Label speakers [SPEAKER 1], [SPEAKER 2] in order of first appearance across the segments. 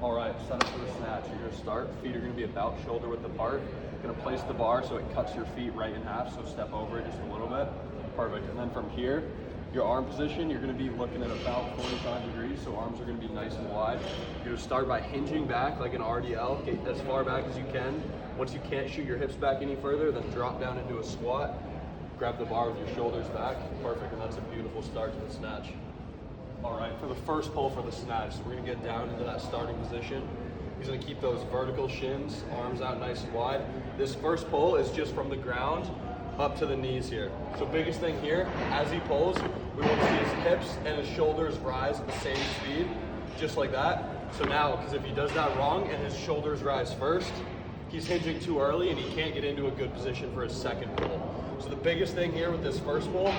[SPEAKER 1] All right, set up for the snatch. You're gonna start, feet are gonna be about shoulder width apart. You're gonna place the bar so it cuts your feet right in half, so step over it just a little bit. Perfect, and then from here, your arm position, you're gonna be looking at about 45 degrees, so arms are gonna be nice and wide. You're gonna start by hinging back like an RDL, get as far back as you can. Once you can't shoot your hips back any further, then drop down into a squat. Grab the bar with your shoulders back. Perfect, and that's a beautiful start to the snatch. All right, for the first pull for the snatch, so we're gonna get down into that starting position. He's gonna keep those vertical shins, arms out nice and wide. This first pull is just from the ground up to the knees here. So biggest thing here, as he pulls, we want to see his hips and his shoulders rise at the same speed, just like that. So now, because if he does that wrong and his shoulders rise first, he's hinging too early and he can't get into a good position for his second pull. So the biggest thing here with this first pull,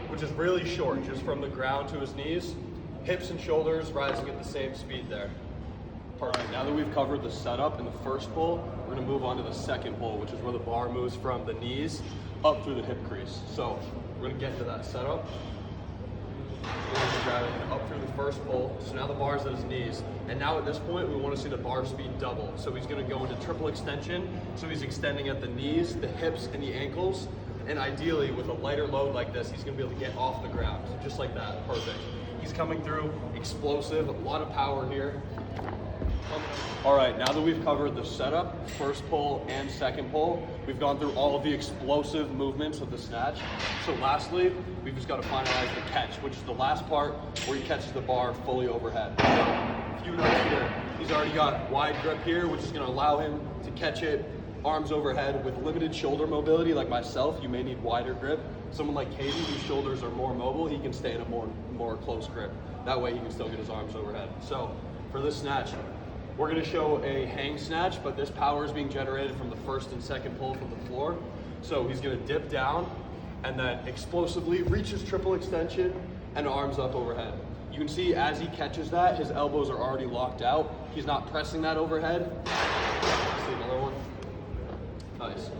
[SPEAKER 1] which is really short, just from the ground to his knees, hips and shoulders rising at the same speed there. Perfect. Now that we've covered the setup and the first pull, we're gonna move on to the second pull, which is where the bar moves from the knees up through the hip crease. So we're gonna get into that setup. We're gonna grab it up through the first pull. So now the bar's at his knees. And now at this point, we wanna see the bar speed double. So he's gonna go into triple extension. So he's extending at the knees, the hips, and the ankles. And ideally, with a lighter load like this, he's gonna be able to get off the ground. So just like that, perfect. He's coming through, explosive, a lot of power here. All right, now that we've covered the setup, first pull and second pull, we've gone through all of the explosive movements of the snatch. So lastly, we've just got to finalize the catch, which is the last part where he catches the bar fully overhead. A few notes here. He's already got wide grip here, which is going to allow him to catch it arms overhead. With limited shoulder mobility like myself, you may need wider grip. Someone like Katie, whose shoulders are more mobile, he can stay in a more close grip. That way he can still get his arms overhead. So for this snatch, we're gonna show a hang snatch, but this power is being generated from the first and second pull from the floor. So he's gonna dip down and then explosively reach his triple extension and arms up overhead. You can see as he catches that, his elbows are already locked out. He's not pressing that overhead. See another one? Nice.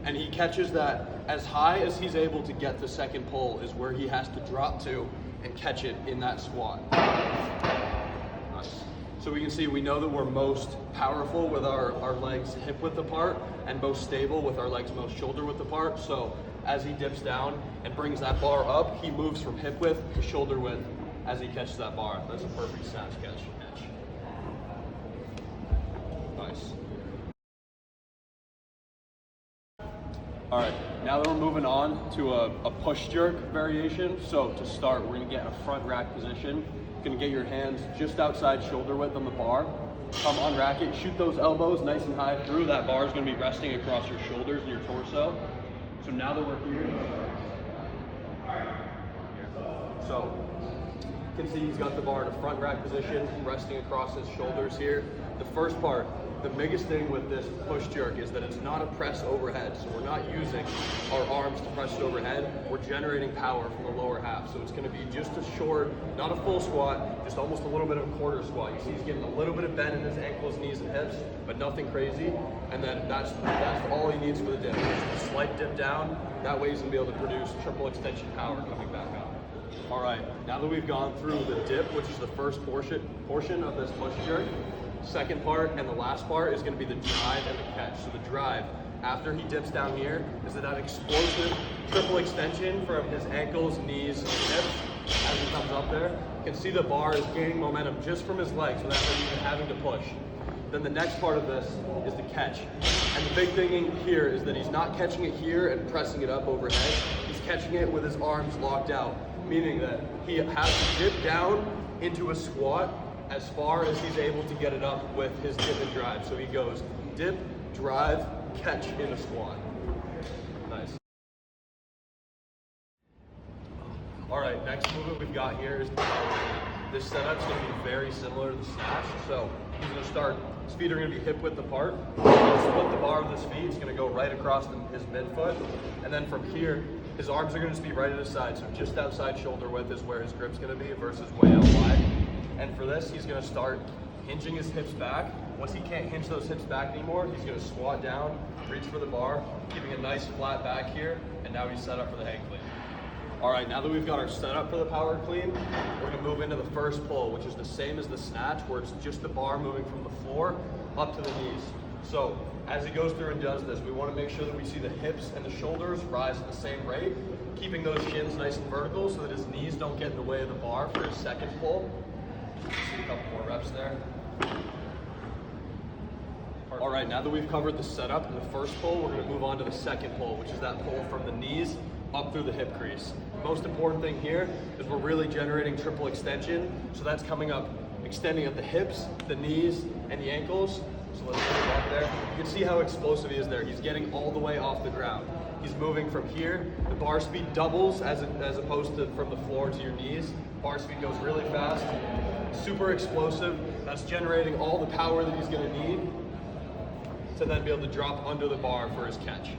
[SPEAKER 1] And he catches that as high as he's able to get the second pull is where he has to drop to and catch it in that squat. Nice. So we can see, we know that we're most powerful with our legs hip width apart and most stable with our legs most shoulder width apart. So as he dips down and brings that bar up, he moves from hip width to shoulder width as he catches that bar. That's a perfect snatch catch. Nice. All right, now that we're moving on to a push jerk variation. So to start, we're gonna get in a front rack position. You're gonna get your hands just outside shoulder width on the bar. Come unrack it, shoot those elbows nice and high through. That bar is gonna be resting across your shoulders and your torso. So now that we're here, so you can see he's got the bar in a front rack position, resting across his shoulders here. The first part, the biggest thing with this push jerk is that it's not a press overhead. So we're not using our arms to press it overhead. We're generating power from the lower half. So it's gonna be just a short, not a full squat, just almost a little bit of a quarter squat. You see he's getting a little bit of bend in his ankles, knees, and hips, but nothing crazy. And then that's all he needs for the dip. Just a slight dip down. That way he's gonna be able to produce triple extension power coming back up. All right, now that we've gone through the dip, which is the first portion of this push jerk, second part and the last part is going to be the drive and the catch. So the drive, after he dips down here, is that explosive triple extension from his ankles, knees, and hips as he comes up there. You can see the bar is gaining momentum just from his legs without him even having to push. Then the next part of this is the catch. And the big thing here is that he's not catching it here and pressing it up overhead. He's catching it with his arms locked out, meaning that he has to dip down into a squat as far as he's able to get it up with his dip and drive. So he goes dip, drive, catch in a squat. Nice. All right, next movement we've got here is the this setup's gonna be very similar to the snatch. So he's gonna start, his feet are gonna be hip width apart. He's gonna split the bar with his feet. He's gonna go right across his midfoot. And then from here, his arms are gonna just be right at his side. So just outside shoulder width is where his grip's gonna be versus way out wide. And for this, he's gonna start hinging his hips back. Once he can't hinge those hips back anymore, he's gonna squat down, reach for the bar, keeping a nice flat back here, and now he's set up for the hang clean. All right, now that we've got our setup for the power clean, we're gonna move into the first pull, which is the same as the snatch, where it's just the bar moving from the floor up to the knees. So as he goes through and does this, we wanna make sure that we see the hips and the shoulders rise at the same rate, keeping those shins nice and vertical so that his knees don't get in the way of the bar for his second pull. See a couple more reps there. All right, now that we've covered the setup and the first pull, we're gonna move on to the second pull, which is that pull from the knees up through the hip crease. The most important thing here is we're really generating triple extension. So that's coming up, extending at the hips, the knees, and the ankles. So let's move up there. You can see how explosive he is there. He's getting all the way off the ground. He's moving from here. The bar speed doubles as opposed to from the floor to your knees. Bar speed goes really fast, super explosive. That's generating all the power that he's gonna need to then be able to drop under the bar for his catch.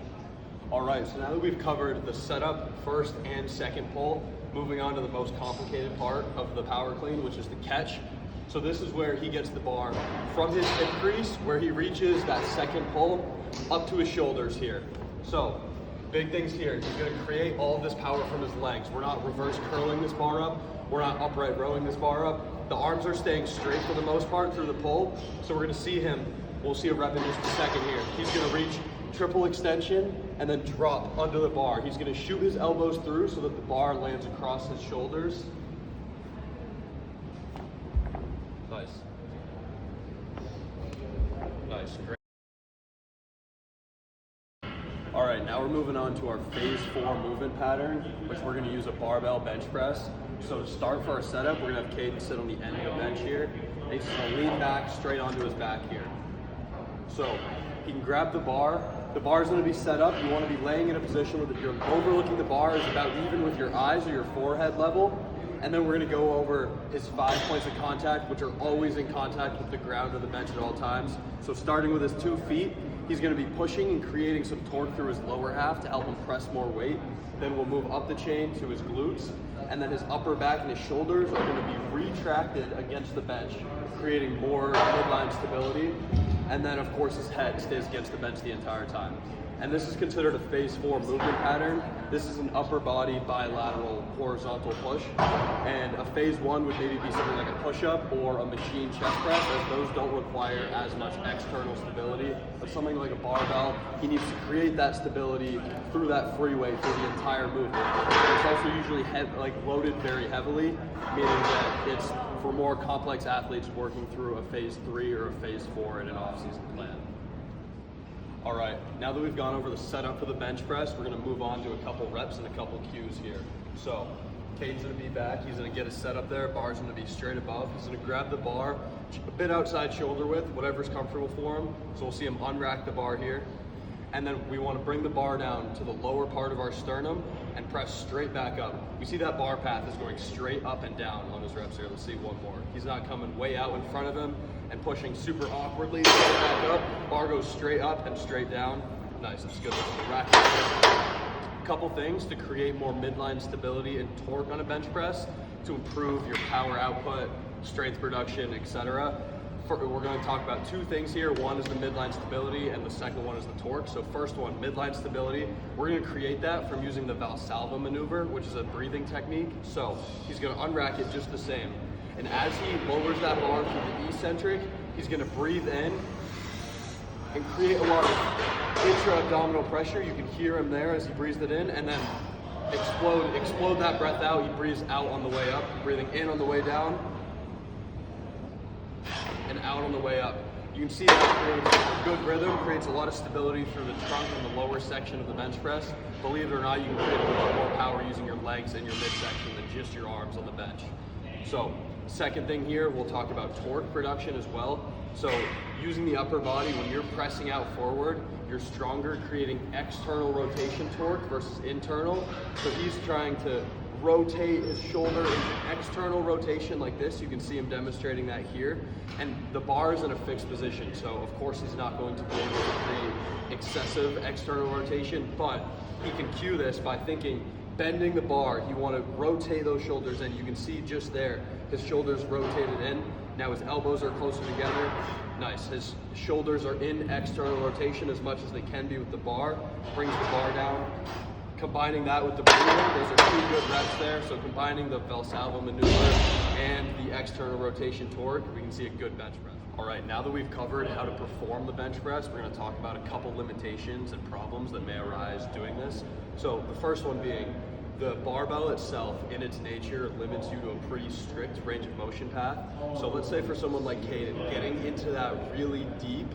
[SPEAKER 1] All right, so now that we've covered the setup, first and second pull, moving on to the most complicated part of the power clean, which is the catch. So this is where he gets the bar from his hip crease, where he reaches that second pull up to his shoulders here. So big things here, he's gonna create all of this power from his legs. We're not reverse curling this bar up. We're not upright rowing this bar up. The arms are staying straight for the most part through the pull. So we're gonna see him, we'll see a rep in just a second here. He's gonna reach triple extension and then drop under the bar. He's gonna shoot his elbows through so that the bar lands across his shoulders. Nice. Nice, great. All right, now we're moving on to our phase 4 movement pattern, which we're gonna use a barbell bench press. So to start for our setup, we're gonna have Caden sit on the end of the bench here. And he's gonna lean back straight onto his back here. So he can grab the bar. The bar is going to be set up. You want to be laying in a position where you're overlooking the bar is about even with your eyes or your forehead level. And then we're going to go over his 5 points of contact, which are always in contact with the ground or the bench at all times. So starting with his 2 feet, he's going to be pushing and creating some torque through his lower half to help him press more weight. Then we'll move up the chain to his glutes. And then his upper back and his shoulders are going to be retracted against the bench, creating more midline stability. And then of course his head stays against the bench the entire time. And this is considered a phase 4 movement pattern. This is an upper body bilateral horizontal push. And a phase 1 would maybe be something like a push-up or a machine chest press, as those don't require as much external stability. But something like a barbell, he needs to create that stability through that free weight through the entire movement. It's also usually loaded very heavily, meaning that it's for more complex athletes working through a phase 3 or a phase 4 in an off-season plan. All right, now that we've gone over the setup for the bench press, we're gonna move on to a couple reps and a couple cues here. So, Caden's gonna be back, he's gonna get his setup there, bar's gonna be straight above. He's gonna grab the bar, a bit outside shoulder width, whatever's comfortable for him. So we'll see him unrack the bar here. And then we wanna bring the bar down to the lower part of our sternum and press straight back up. We see that bar path is going straight up and down on his reps here. Let's see one more. He's not coming way out in front of him and pushing super awkwardly to get back up. Bar goes straight up and straight down. Nice, that's good. Rack it. A couple things to create more midline stability and torque on a bench press to improve your power output, strength production, etc. We're going to talk about 2 things here. One is the midline stability and the second one is the torque. So first one, midline stability. We're going to create that from using the Valsalva maneuver, which is a breathing technique. So he's going to unrack it just the same. And as he lowers that bar through the eccentric, he's going to breathe in and create a lot of intra-abdominal pressure. You can hear him there as he breathes it in, and then explode that breath out. He breathes out on the way up, breathing in on the way down, and out on the way up. You can see that creates a good rhythm, creates a lot of stability through the trunk and the lower section of the bench press. Believe it or not, you can create a lot more power using your legs and your midsection than just your arms on the bench. So, second thing here, we'll talk about torque production as well. So, using the upper body, when you're pressing out forward, you're stronger, creating external rotation torque versus internal. So he's trying to rotate his shoulder into external rotation like this. You can see him demonstrating that here. And the bar is in a fixed position, so of course he's not going to be able to create excessive external rotation, but he can cue this by thinking, bending the bar, you want to rotate those shoulders in. You can see just there, his shoulders rotated in. Now his elbows are closer together. Nice, his shoulders are in external rotation as much as they can be with the bar. Brings the bar down, Combining that with the breathing, those are 2 good reps there. So combining the Valsalva maneuver and the external rotation torque, we can see a good bench press. All right, now that we've covered how to perform the bench press, we're gonna talk about a couple limitations and problems that may arise doing this. So the first one being, the barbell itself, in its nature, limits you to a pretty strict range of motion path. So let's say for someone like Caden, getting into that really deep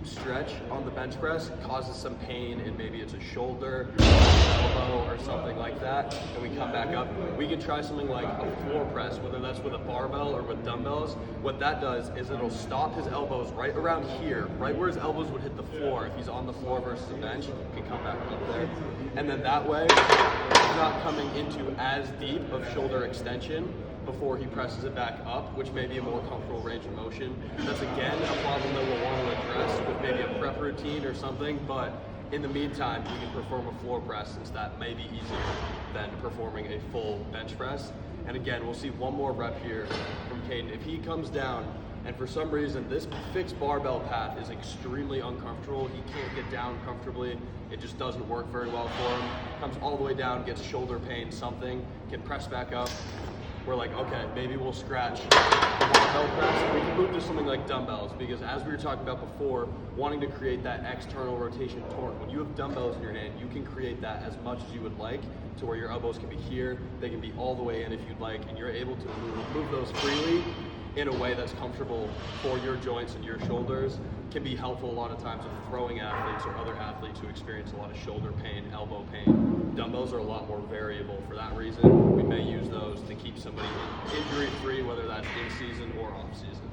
[SPEAKER 1] stretch on the bench press causes some pain, and maybe it's a shoulder, elbow, or something like that, and we come back up. We can try something like a floor press, whether that's with a barbell or with dumbbells. What that does is it'll stop his elbows right around here, right where his elbows would hit the floor. If he's on the floor versus the bench, he can come back up there. And then that way, he's not coming into as deep of shoulder extension before he presses it back up, which may be a more comfortable range of motion. That's again a problem that we'll want to address with maybe a prep routine or something, but in the meantime, you can perform a floor press, since that may be easier than performing a full bench press. And again, we'll see one more rep here from Caden. If he comes down, and for some reason this fixed barbell path is extremely uncomfortable, he can't get down comfortably, it just doesn't work very well for him, comes all the way down, gets shoulder pain, something, can press back up, we're like, okay, maybe we'll scratch the barbell press. We can move to something like dumbbells, because as we were talking about before, wanting to create that external rotation torque, when you have dumbbells in your hand, you can create that as much as you would like, to where your elbows can be here, they can be all the way in if you'd like, and you're able to move those freely in a way that's comfortable for your joints and your shoulders. Can be helpful a lot of times with throwing athletes or other athletes who experience a lot of shoulder pain, elbow pain. Dumbbells are a lot more variable for that reason. We may use those to keep somebody injury free, whether that's in season or off season.